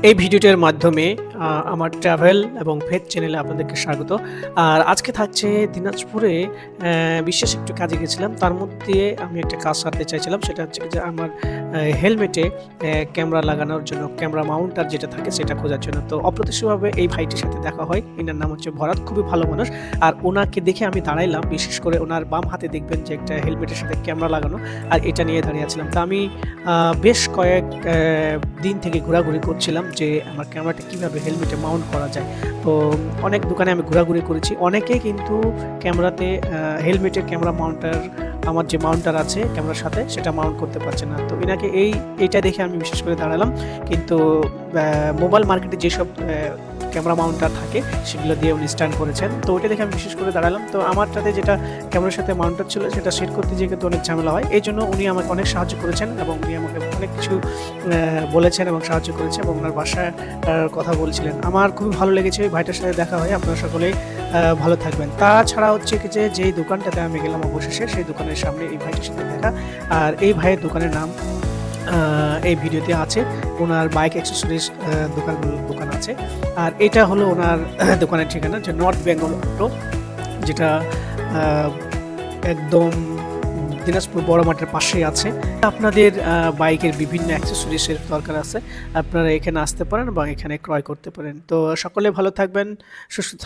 এই ভিডিওটার মাধ্যমে আমার ট্রাভেল এবং ফেথ চ্যানেলে আপনাদেরকে স্বাগত। আর আজকে থাকছে দিনাজপুরে বিশেষ একটু কাজে গেছিলাম। তার মধ্যে আমি একটা কাজ সারতে চাইছিলাম, সেটা হচ্ছে যে আমার হেলমেটে ক্যামেরা লাগানোর জন্য ক্যামেরা মাউন্টার যেটা থাকে সেটা খোঁজার জন্য। তো অপ্রত্যাশিতভাবে এই ভাইটির সাথে দেখা হয়। এনার নাম হচ্ছে ভরত, খুবই ভালো মানুষ। আর ওনাকে দেখে আমি দাঁড়াইলাম, বিশেষ করে ওনার বাম হাতে দেখবেন যে একটা হেলমেটের সাথে ক্যামেরা লাগানো, আর এটা নিয়ে দাঁড়িয়ে আছিলাম। তো আমি বেশ কয়েক দিন থেকে ঘোরাঘুরি করছিলাম যে আমার ক্যামেরাটা কীভাবে হেলমেটে মাউন্ট করা যায়। তো অনেক দোকানে আমি ঘোরাঘুরি করেছি, অনেকেই কিন্তু ক্যামেরাতে হেলমেটের ক্যামেরা মাউন্টার, আমার যে মাউন্টার আছে ক্যামেরার সাথে, সেটা মাউন্ট করতে পারছে না। তো এনাকে এইটা দেখে আমি বিশেষ করে দাঁড়ালাম। কিন্তু মোবাইল মার্কেটে যেসব ক্যামেরা মাউন্টার থাকে সেগুলো দিয়ে উনি স্ট্যান্ড করেছেন। তো ওইটা দেখে আমি বিশেষ করে দাঁড়ালাম। তো আমারটাতে যেটা ক্যামেরার সাথে মাউন্টার ছিল সেটা সেট করতে যেয়ে কিন্তু অনেক ঝামেলা হয়। এই জন্য উনি আমাকে অনেক সাহায্য করেছেন এবং উনি আমাকে অনেক কিছু বলেছেন এবং সাহায্য করেছেন এবং ওনার বাসার কথা বলছিলেন। আমার খুবই ভালো লেগেছে ওই ভাইটার সাথে দেখা হয়। আপনারা সকলেই ভালো থাকবেন। তাছাড়া হচ্ছে কি, যেই দোকানটাতে আমি গেলাম অবশেষে, সেই দোকানের সামনে এই ভাইটার সাথে দেখা। আর এই ভাইয়ের দোকানের নাম এই ভিডিওতে আছে। ওনার বাইক অ্যাক্সেসরিজ দোকান আছে। আর এটা হলো ওনার দোকানের ঠিকানা, যে নর্থ বেঙ্গল অটো, যেটা একদম দিনাজপুর বড় মাঠের পাশেই আছে। আপনাদের বাইকের বিভিন্ন অ্যাক্সেসরিজের দরকার আছে, আপনারা এখানে আসতে পারেন বা এখানে ক্রয় করতে পারেন। তো সকলে ভালো থাকবেন, সুস্থ থাকবেন।